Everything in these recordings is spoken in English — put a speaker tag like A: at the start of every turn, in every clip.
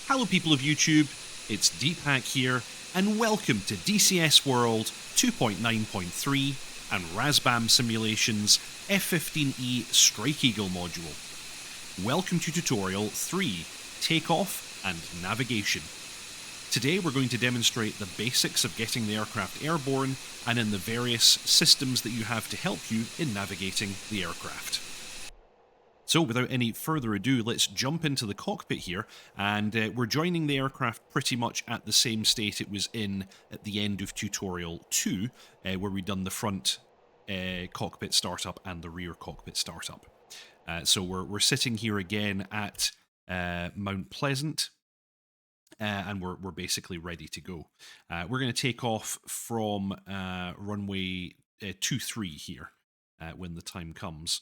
A: Hello people of YouTube, it's Deepak here, and welcome to DCS World 2.9.3 and Razbam Simulation's F-15E Strike Eagle module. Welcome to Tutorial 3, Takeoff and Navigation. Today we're going to demonstrate the basics of getting the aircraft airborne and in the various systems that you have to help you in navigating the aircraft. So without any further ado, let's jump into the cockpit here, and we're joining the aircraft pretty much at the same state it was in at the end of Tutorial 2, where we'd done the front cockpit startup and the rear cockpit startup. So we're sitting here again at Mount Pleasant, and we're basically ready to go. We're going to take off from runway 23 here. When the time comes,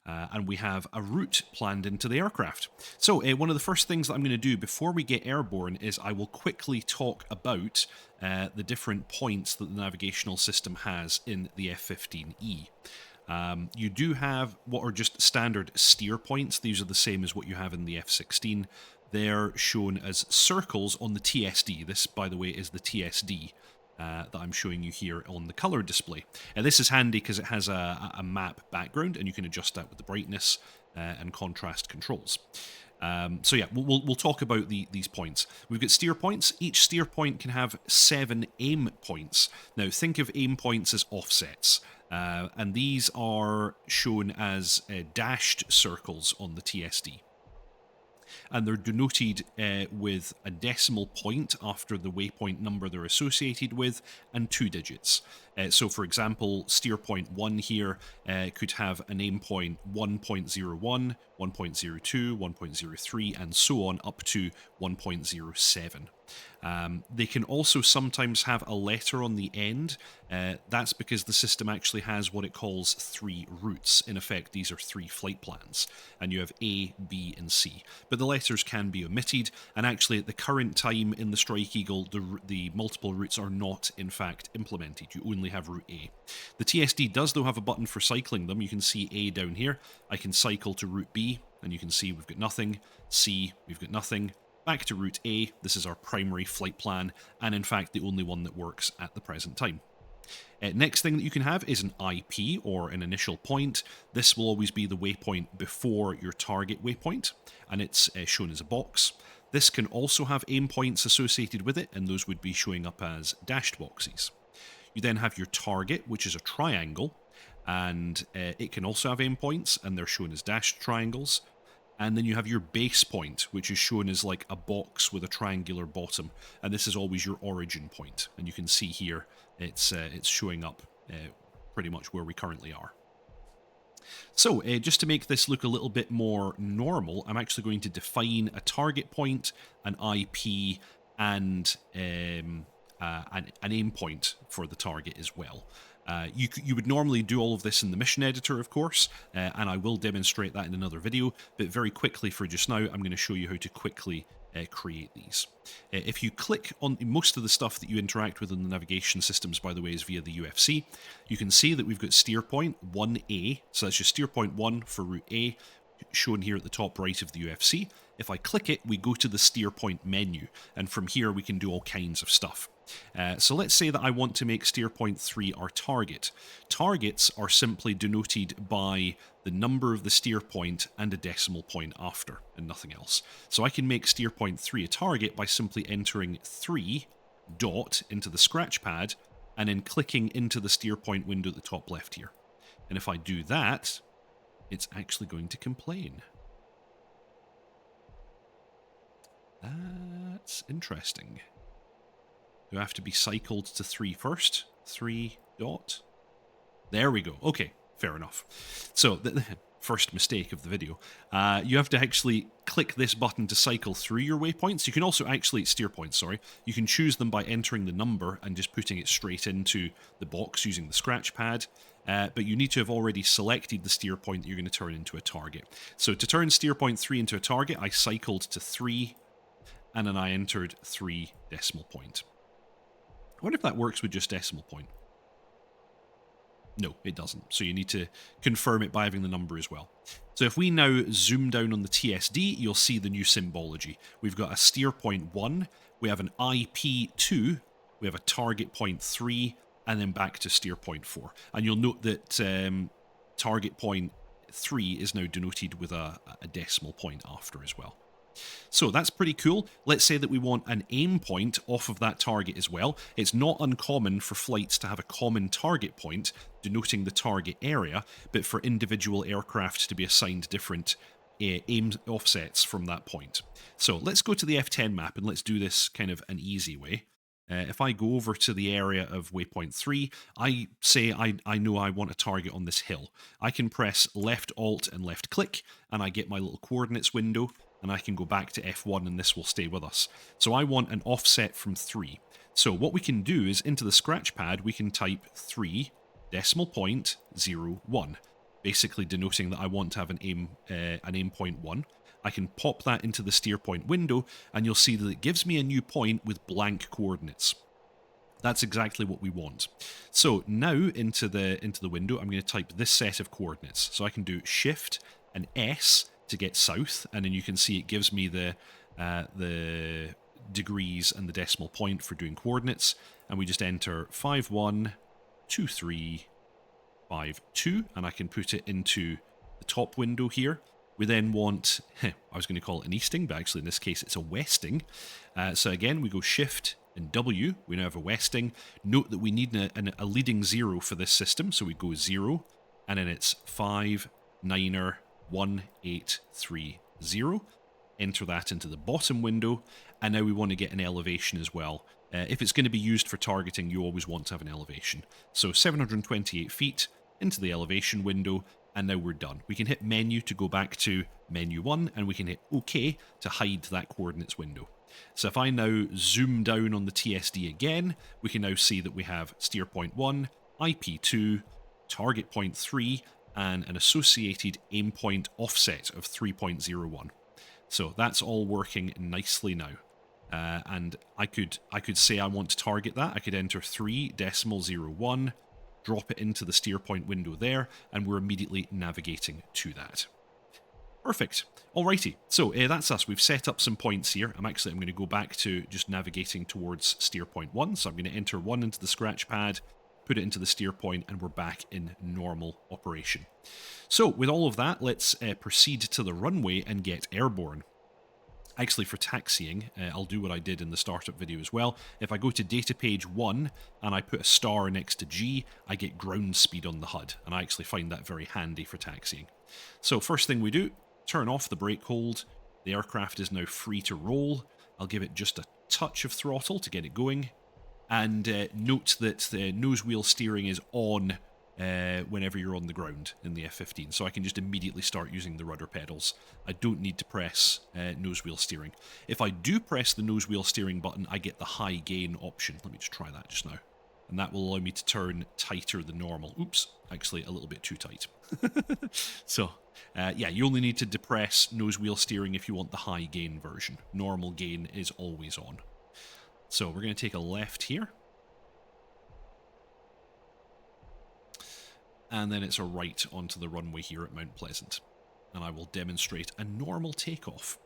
A: and we have a route planned into the aircraft. So one of the first things that I'm going to do before we get airborne is I will quickly talk about the different points that the navigational system has in the F-15E. You do have what are just standard steer points. These are the same as what you have in the F-16. They're shown as circles on the TSD. This, by the way, is the TSD. That I'm showing you here on the color display. This is handy because it has a map background and you can adjust that with the brightness and contrast controls. So yeah, we'll talk about these points. We've got steer points. Each steer point can have 7 aim points. Now think of aim points as offsets, and these are shown as dashed circles on the TSD. And they're denoted with a decimal point after the waypoint number they're associated with, and 2 digits. So for example, steer point 1 here could have an aim point 1.01, 1.02, 1.03, and so on up to 1.07. They can also sometimes have a letter on the end. That's because the system actually has what it calls 3 routes. In effect, these are 3 flight plans, and you have A, B, and C. But the letters can be omitted, and actually at the current time in the Strike Eagle, the multiple routes are not in fact implemented. You only have route A. The TSD does though have a button for cycling them. You can see A down here. I can cycle to route B, and you can see we've got nothing. C, we've got nothing. Back to route A, this is our primary flight plan, and in fact the only one that works at the present time. Next thing that you can have is an IP, or an initial point. This will always be the waypoint before your target waypoint, and it's shown as a box. This can also have aim points associated with it, and those would be showing up as dashed boxes. You then have your target, which is a triangle, and it can also have aim points, and they're shown as dashed triangles. And then you have your base point, which is shown as like a box with a triangular bottom, and this is always your origin point. And you can see here it's showing up pretty much where we currently are. So just to make this look a little bit more normal, I'm actually going to define a target point, an IP, and an aim point for the target as well. You would normally do all of this in the mission editor, of course, and I will demonstrate that in another video, but very quickly for just now, I'm going to show you how to quickly create these. If you click on most of the stuff that you interact with in the navigation systems, by the way, is via the UFC, you can see that we've got steer point 1A, so that's just steer point 1 for route A, shown here at the top right of the UFC. If I click it, we go to the steer point menu, and from here we can do all kinds of stuff. So let's say that I want to make steer point 3 our target. Targets are simply denoted by the number of the steer point and a decimal point after, and nothing else. So I can make steer point 3 a target by simply entering 3 dot into the scratch pad and then clicking into the steer point window at the top left here. And if I do that, it's actually going to complain. That's interesting. Do I have to be cycled to 3 first? 3 dot. There we go. Okay, fair enough. So the first mistake of the video. You have to actually click this button to cycle through your waypoints. You can also actually, steer points, sorry. You can choose them by entering the number and just putting it straight into the box using the scratch pad. But you need to have already selected the steer point that you're going to turn into a target. So to turn steer point 3 into a target, I cycled to 3, and then I entered 3 decimal point. I wonder if that works with just decimal point. No, it doesn't. So you need to confirm it by having the number as well. So if we now zoom down on the TSD, you'll see the new symbology. We've got a steer point 1, we have an IP2, we have a target point 3, and then back to steer point 4. And you'll note that target point 3 is now denoted with a decimal point after as well. So that's pretty cool. Let's say that we want an aim point off of that target as well. It's not uncommon for flights to have a common target point denoting the target area, but for individual aircraft to be assigned different aim offsets from that point. So let's go to the F10 map and let's do this kind of an easy way. If I go over to the area of waypoint 3, I say I know I want a target on this hill. I can press left alt and left click and I get my little coordinates window, and I can go back to F1 and this will stay with us. So I want an offset from 3. So what we can do is into the scratch pad we can type 3 decimal point 01, basically denoting that I want to have an aim point 1. I can pop that into the steer point window and you'll see that it gives me a new point with blank coordinates. That's exactly what we want. So now into the window I'm going to type this set of coordinates. So I can do Shift and S to get south, and then you can see it gives me the degrees and the decimal point for doing coordinates, and we just enter 512352, and I can put it into the top window here. We then want, I was going to call it an easting, but actually in this case it's a westing. So again, we go Shift and W, we now have a westing. Note that we need a leading 0 for this system, so we go 0, and then it's 5-9er 1830. Enter that into the bottom window, and now we want to get an elevation as well. If it's going to be used for targeting, you always want to have an elevation. So 728 feet into the elevation window, and now we're done. We can hit menu to go back to menu 1, and we can hit OK to hide that coordinates window. So if I now zoom down on the TSD again, we can now see that we have steer point 1, IP2, target point 3, and an associated aim point offset of 3.01. So that's all working nicely now. And I could say I want to target that. I could enter 3.01, drop it into the steer point window there, and we're immediately navigating to that. Perfect. Alrighty, so that's us. We've set up some points here. I'm going to go back to just navigating towards steer point 1. So I'm going to enter 1 into the scratch pad, put it into the steer point, and we're back in normal operation. So with all of that, let's proceed to the runway and get airborne. Actually, for taxiing, I'll do what I did in the startup video as well. If I go to data page 1 and I put a star next to G, I get ground speed on the HUD, and I actually find that very handy for taxiing. So first thing we do, turn off the brake hold. The aircraft is now free to roll. I'll give it just a touch of throttle to get it going. And note that the nose wheel steering is on whenever you're on the ground in the F-15, so I can just immediately start using the rudder pedals. I don't need to press nose wheel steering. If I do press the nose wheel steering button, I get the high gain option. Let me just try that just now. And that will allow me to turn tighter than normal. Oops, actually a little bit too tight. So, yeah, you only need to depress nose wheel steering if you want the high gain version. Normal gain is always on. So we're going to take a left here. And then it's a right onto the runway here at Mount Pleasant. And I will demonstrate a normal takeoff.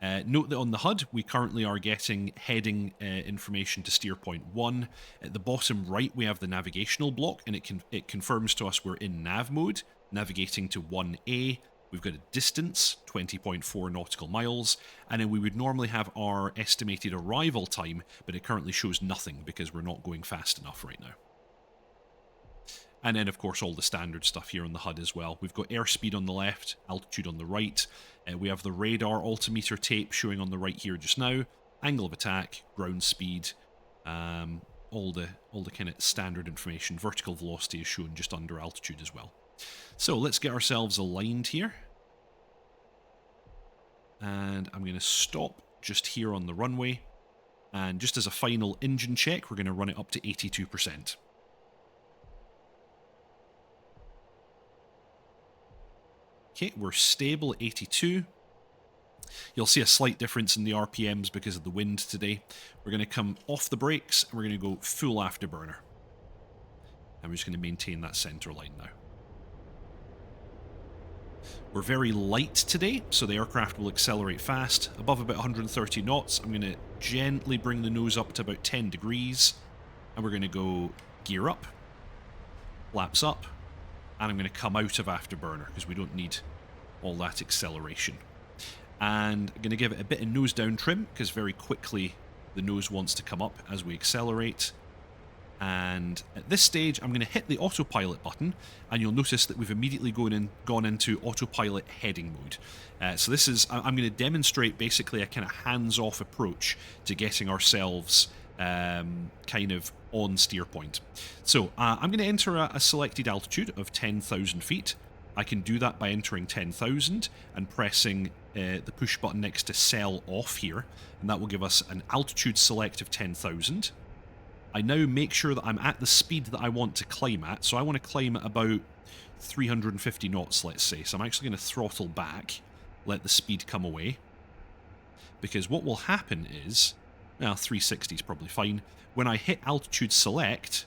A: Note that on the HUD, we currently are getting heading information to steer point 1. At the bottom right, we have the navigational block, and it confirms to us we're in nav mode, navigating to 1A. We've got a distance, 20.4 nautical miles, and then we would normally have our estimated arrival time, but it currently shows nothing because we're not going fast enough right now. And then, of course, all the standard stuff here on the HUD as well. We've got airspeed on the left, altitude on the right. We have the radar altimeter tape showing on the right here just now. Angle of attack, ground speed, all the kind of standard information. Vertical velocity is shown just under altitude as well. So let's get ourselves aligned here. And I'm going to stop just here on the runway. And just as a final engine check, we're going to run it up to 82%. Okay, we're stable at 82. You'll see a slight difference in the RPMs because of the wind today. We're going to come off the brakes and we're going to go full afterburner. And we're just going to maintain that center line now. We're very light today, so the aircraft will accelerate fast. Above about 130 knots, I'm going to gently bring the nose up to about 10 degrees. And we're going to go gear up, flaps up, and I'm going to come out of afterburner because we don't need all that acceleration. And I'm going to give it a bit of nose down trim because very quickly the nose wants to come up as we accelerate. And at this stage, I'm going to hit the autopilot button, and you'll notice that we've immediately gone into autopilot heading mode. So this is, I'm going to demonstrate basically a kind of hands-off approach to getting ourselves kind of on steer point. So I'm going to enter a selected altitude of 10,000 feet. I can do that by entering 10,000 and pressing the push button next to sell off here, and that will give us an altitude select of 10,000. I now make sure that I'm at the speed that I want to climb at, so I want to climb at about 350 knots, let's say. So I'm actually going to throttle back, let the speed come away, because what will happen is, well, 360 is probably fine. When I hit altitude select,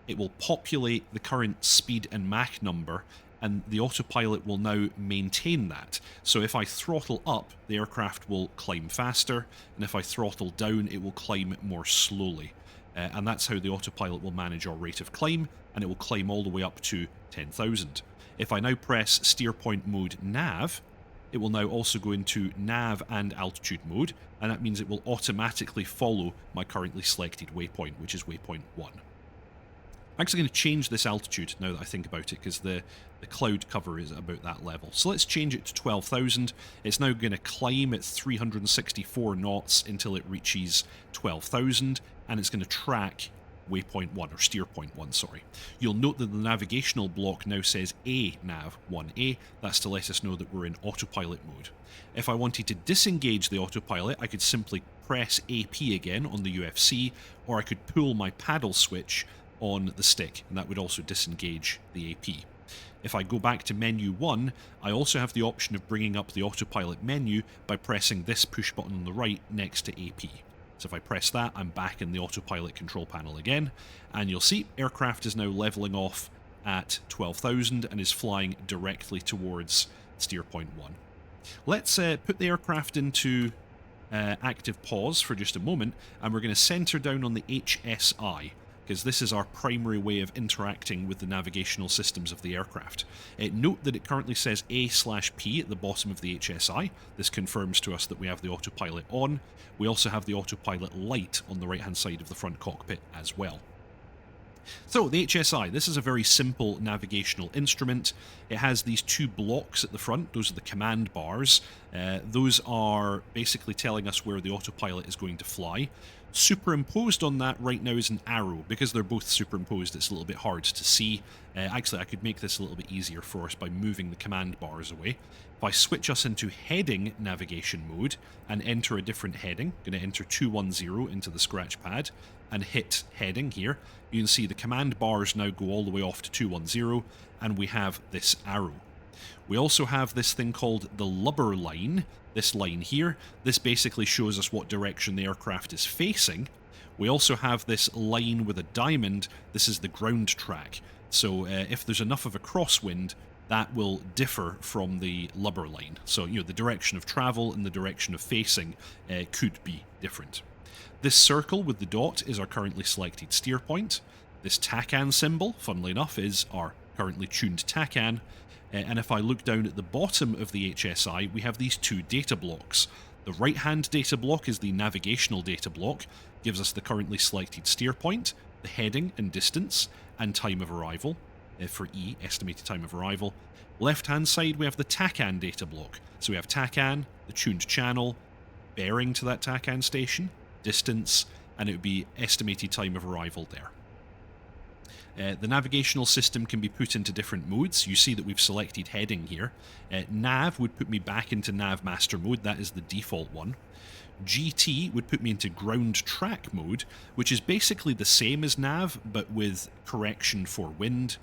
A: it will populate the current speed and Mach number, and the autopilot will now maintain that. So if I throttle up, the aircraft will climb faster, and if I throttle down, it will climb more slowly. And that's how the autopilot will manage our rate of climb, and it will climb all the way up to 10,000. If I now press steer point mode nav, it will now also go into nav and altitude mode, and that means it will automatically follow my currently selected waypoint, which is waypoint 1. I'm actually going to change this altitude now that I think about it, because the cloud cover is about that level. So let's change it to 12,000. It's now going to climb at 364 knots until it reaches 12,000, and it's going to track waypoint 1, or steer point 1, sorry. You'll note that the navigational block now says A nav 1A. That's to let us know that we're in autopilot mode. If I wanted to disengage the autopilot, I could simply press AP again on the UFC, or I could pull my paddle switch on the stick, and that would also disengage the AP. If I go back to menu 1, I also have the option of bringing up the autopilot menu by pressing this push button on the right next to AP. So if I press that, I'm back in the autopilot control panel again, and you'll see aircraft is now leveling off at 12,000 and is flying directly towards steer point 1. Let's put the aircraft into active pause for just a moment, and we're going to center down on the HSI, because this is our primary way of interacting with the navigational systems of the aircraft. Note that it currently says A/P at the bottom of the HSI. This confirms to us that we have the autopilot on. We also have the autopilot light on the right-hand side of the front cockpit as well. So, the HSI, this is a very simple navigational instrument. It has these two blocks at the front. Those are the command bars. Those are basically telling us where the autopilot is going to fly. Superimposed on that right now is an arrow. Because they're both superimposed, it's a little bit hard to see. Actually, I could make this a little bit easier for us by moving the command bars away. If I switch us into heading navigation mode and enter a different heading, I'm going to enter 210 into the scratch pad and hit heading here, you can see the command bars now go all the way off to 210, and we have this arrow. We also have this thing called the lubber line, this line here. This basically shows us what direction the aircraft is facing. We also have this line with a diamond. This is the ground track. So if there's enough of a crosswind, that will differ from the lubber line. So, the direction of travel and the direction of facing could be different. This circle with the dot is our currently selected steer point. This TACAN symbol, funnily enough, is our currently tuned TACAN. And if I look down at the bottom of the HSI, we have these two data blocks. The right-hand data block is the navigational data block, gives us the currently selected steer point, the heading and distance, and time of arrival. For E, estimated time of arrival. Left-hand side, we have the TACAN data block. So we have TACAN, the tuned channel, bearing to that TACAN station, distance, and it would be estimated time of arrival there. The navigational system can be put into different modes. You see that we've selected heading here. Nav would put me back into Nav Master mode. That is the default one. GT would put me into ground track mode, which is basically the same as Nav, but with correction for wind.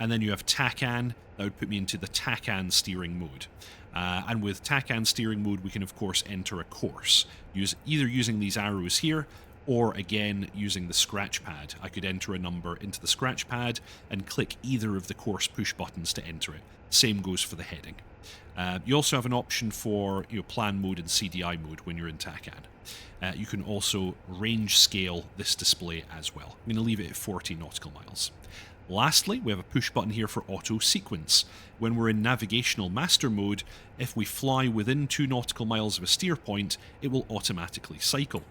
A: And then you have TACAN, that would put me into the TACAN steering mode. And with TACAN steering mode, we can of course enter a course, either using these arrows here, or again using the scratch pad. I could enter a number into the scratch pad and click either of the course push buttons to enter it. Same goes for the heading. You also have an option for plan mode and CDI mode when you're in TACAN. You can also range scale this display as well. I'm going to leave it at 40 nautical miles. Lastly, we have a push button here for auto sequence. When we're in navigational master mode, if we fly within 2 nautical miles of a steer point, it will automatically cycle.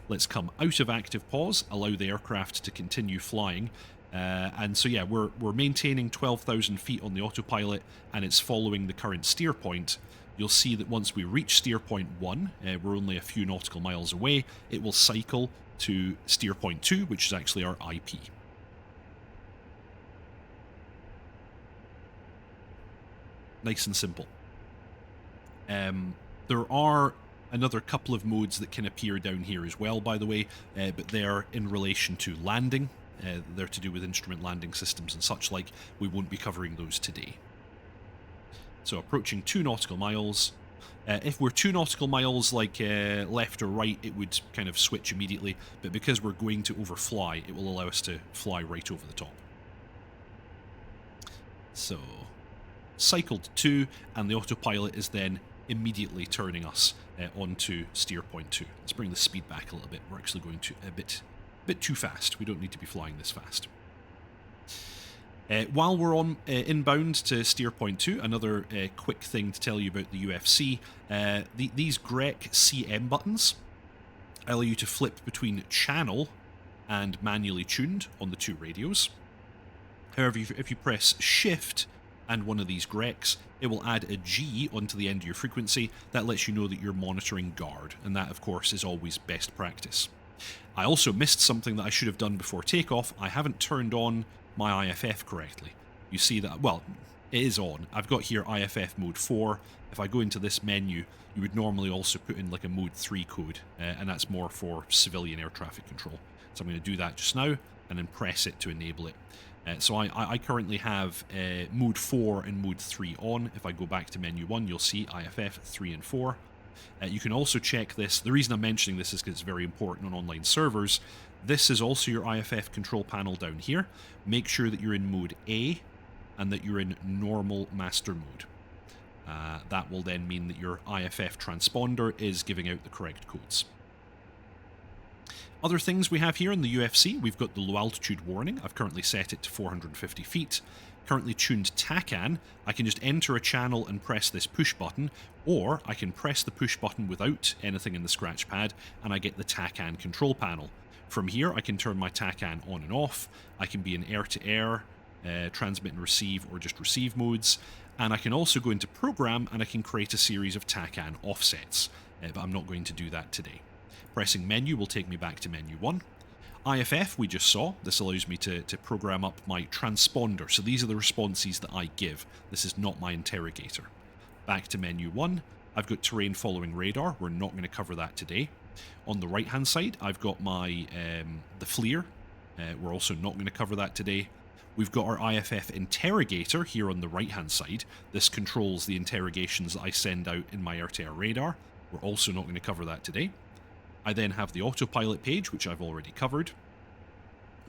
A: Let's come out of active pause, allow the aircraft to continue flying. And so yeah, we're maintaining 12,000 feet on the autopilot, and it's following the current steer point. You'll see that once we reach steer point 1, we're only a few nautical miles away, it will cycle to steer point 2, which is actually our IP. Nice and simple. There are another couple of modes that can appear down here as well, by the way, but they're in relation to landing. They're to do with instrument landing systems and such like. We won't be covering those today. So approaching 2 nautical miles. If we're 2 nautical miles like left or right, it would kind of switch immediately, but because we're going to overfly, it will allow us to fly right over the top. So cycled 2, and the autopilot is then immediately turning us onto steer point 2. Let's bring the speed back a little bit. We're actually going to a bit too fast. We don't need to be flying this fast. While we're on inbound to steer point 2, another quick thing to tell you about the UFC. These GREC CM buttons allow you to flip between channel and manually tuned on the 2 radios. However, if you press shift and one of these GRECs, it will add a G onto the end of your frequency. That lets you know that you're monitoring guard, and that, of course, is always best practice. I also missed something that I should have done before takeoff. I haven't turned on my IFF correctly. You see that, well, it is on. I've got here IFF mode 4. If I go into this menu, you would normally also put in like a mode 3 code, and that's more for civilian air traffic control. So I'm going to do that just now, and then press it to enable it. So I currently have mode 4 and mode 3 on. If I go back to menu 1, you'll see IFF 3 and 4. You can also check this. The reason I'm mentioning this is because it's very important on online servers. This is also your IFF control panel down here. Make sure that you're in mode A and that you're in normal master mode. That will then mean that your IFF transponder is giving out the correct codes. Other things we have here in the UFC, we've got the low altitude warning. I've currently set it to 450 feet. Currently tuned TACAN. I can just enter a channel and press this push button, or I can press the push button without anything in the scratch pad, and I get the TACAN control panel. From here, I can turn my TACAN on and off. I can be in air-to-air, transmit and receive, or just receive modes. And I can also go into program, and I can create a series of TACAN offsets, but I'm not going to do that today. Pressing menu will take me back to menu 1. IFF we just saw. This allows me to program up my transponder. So these are the responses that I give. This is not my interrogator. Back to menu 1. I've got terrain following radar. We're not going to cover that today. On the right hand side, I've got my the FLIR. We're also not going to cover that today. We've got our IFF interrogator here on the right hand side. This controls the interrogations that I send out in my air-to-air radar. We're also not going to cover that today. I then have the autopilot page, which I've already covered.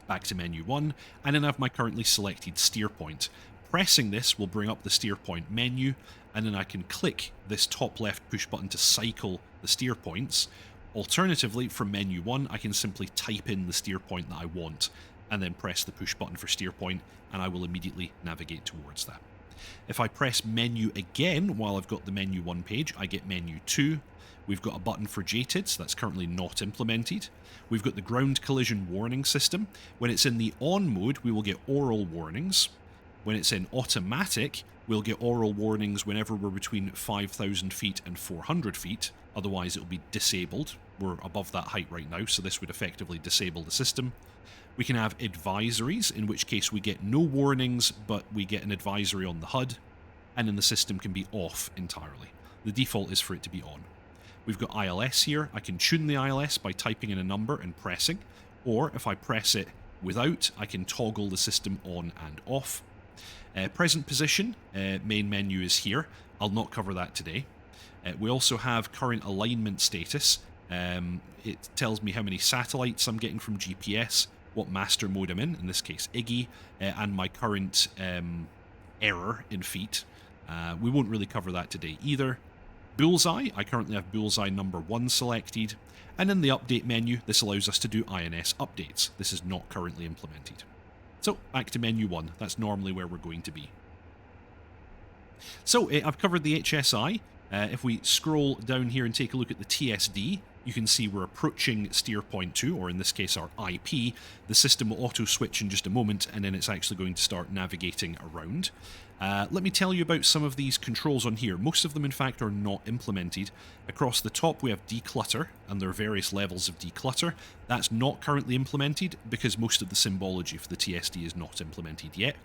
A: Back to menu 1, and then I have my currently selected steer point. Pressing this will bring up the steer point menu, and then I can click this top left push button to cycle the steer points. Alternatively, from menu 1, I can simply type in the steer point that I want, and then press the push button for steer point, and I will immediately navigate towards that. If I press menu again while I've got the menu 1 page, I get menu 2. We've got a button for JTIDs, that's currently not implemented. We've got the ground collision warning system. When it's in the on mode, we will get oral warnings. When it's in automatic, we'll get oral warnings whenever we're between 5,000 feet and 400 feet. Otherwise, it'll be disabled. We're above that height right now, so this would effectively disable the system. We can have advisories, in which case we get no warnings, but we get an advisory on the HUD, and then the system can be off entirely. The default is for it to be on. We've got ILS here. I can tune the ILS by typing in a number and pressing, or if I press it without, I can toggle the system on and off. Present position, main menu is here. I'll not cover that today. We also have current alignment status. It tells me how many satellites I'm getting from GPS, what master mode I'm in this case Iggy, and my current error in feet. We won't really cover that today either. Bullseye, I currently have Bullseye number 1 selected, and in the update menu this allows us to do INS updates. This is not currently implemented. So back to menu 1, that's normally where we're going to be. So I've covered the HSI. If we scroll down here and take a look at the TSD, you can see we're approaching steer point 2, or in this case our IP. The system will auto switch in just a moment, and then it's actually going to start navigating around. Let me tell you about some of these controls on here. Most of them, in fact, are not implemented. Across the top, we have declutter, and there are various levels of declutter. That's not currently implemented because most of the symbology for the TSD is not implemented yet.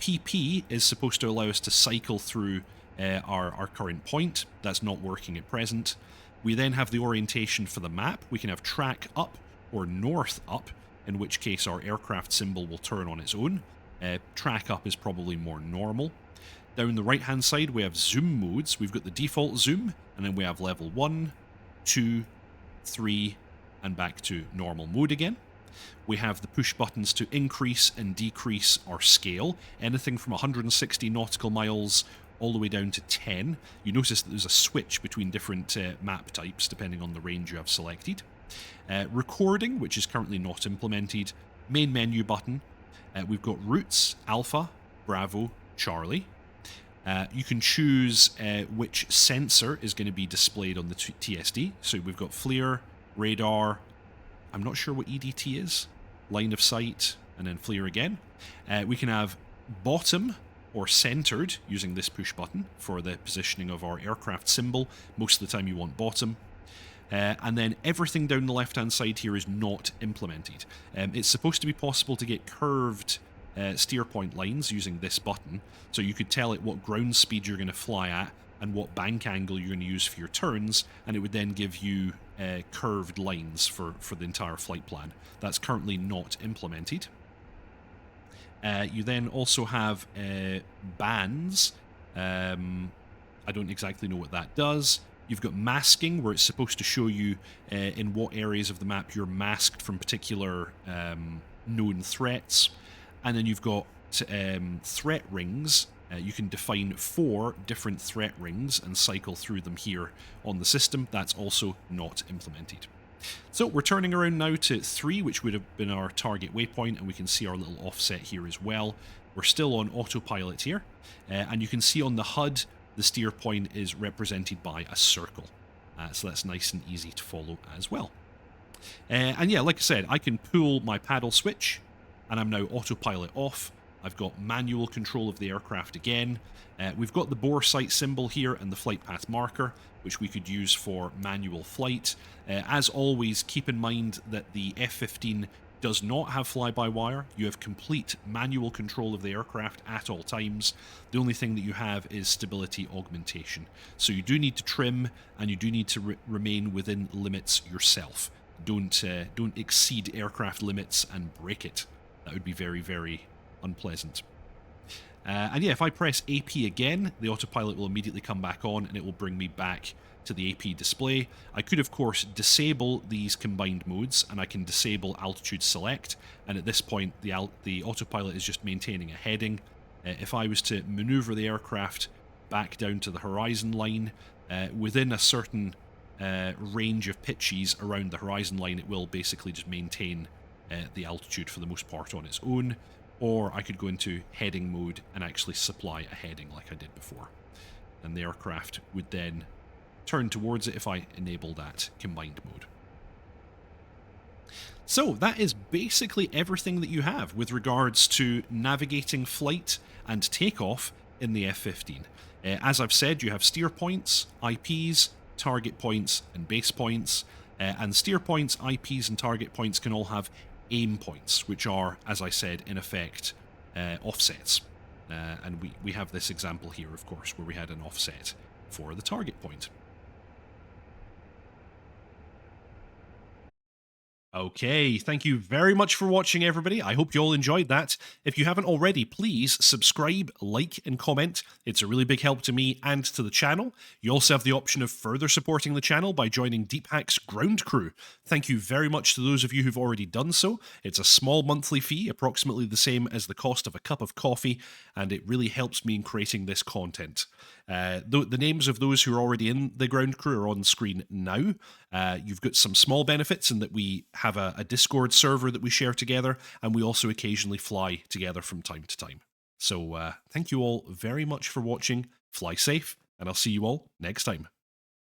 A: PP is supposed to allow us to cycle through our current point. That's not working at present. We then have the orientation for the map. We can have track up or north up, in which case our aircraft symbol will turn on its own. Track up is probably more normal. Down the right hand side we have zoom modes. We've got the default zoom, and then we have level 1, 2, 3, and back to normal mode again. We have the push buttons to increase and decrease our scale, anything from 160 nautical miles all the way down to 10. You notice that there's a switch between different map types depending on the range you have selected. Recording, which is currently not implemented. Main menu button. We've got routes, Alpha, Bravo, Charlie. You can choose which sensor is going to be displayed on the TSD. So we've got FLIR, radar, I'm not sure what EDT is, line of sight, and then FLIR again. We can have bottom or centered using this push button for the positioning of our aircraft symbol. Most of the time you want bottom. And then everything down the left-hand side here is not implemented. It's supposed to be possible to get curved steer point lines using this button, so you could tell it what ground speed you're going to fly at and what bank angle you're going to use for your turns, and it would then give you curved lines for the entire flight plan. That's currently not implemented. You then also have bands. I don't exactly know what that does. You've got masking, where it's supposed to show you in what areas of the map you're masked from particular known threats. And then you've got threat rings. You can define 4 different threat rings and cycle through them here on the system. That's also not implemented. So we're turning around now to 3, which would have been our target waypoint, and we can see our little offset here as well. We're still on autopilot here, and you can see on the HUD the steer point is represented by a circle. So that's nice and easy to follow as well. And yeah, like I said, I can pull my paddle switch, and I'm now autopilot off. I've got manual control of the aircraft again. We've got the bore sight symbol here and the flight path marker, which we could use for manual flight. As always, keep in mind that the F-15 does not have fly-by-wire. You have complete manual control of the aircraft at all times. The only thing that you have is stability augmentation. So you do need to trim, and you do need to remain within limits yourself. Don't exceed aircraft limits and break it. That would be very, very unpleasant. And yeah, if I press AP again, the autopilot will immediately come back on, and it will bring me back to the AP display. I could, of course, disable these combined modes, and I can disable altitude select, and at this point the autopilot is just maintaining a heading. If I was to maneuver the aircraft back down to the horizon line, within a certain range of pitches around the horizon line, it will basically just maintain the altitude for the most part on its own. Or I could go into heading mode and actually supply a heading like I did before. And the aircraft would then turn towards it if I enable that combined mode. So that is basically everything that you have with regards to navigating flight and takeoff in the F-15. As I've said, you have steer points, IPs, target points, and base points. And steer points, IPs, and target points can all have aim points, which are, as I said, in effect, offsets. And we have this example here, of course, where we had an offset for the target point. Okay, thank you very much for watching, everybody. I hope you all enjoyed that. If you haven't already, please subscribe, like, and comment. It's a really big help to me and to the channel. You also have the option of further supporting the channel by joining Deephack's ground crew. Thank you very much to those of you who've already done so. It's a small monthly fee, approximately the same as the cost of a cup of coffee, and it really helps me in creating this content. The names of those who are already in the ground crew are on screen now. You've got some small benefits in that we have a Discord server that we share together, and we also occasionally fly together from time to time. So thank you all very much for watching. Fly safe, and I'll see you all next time.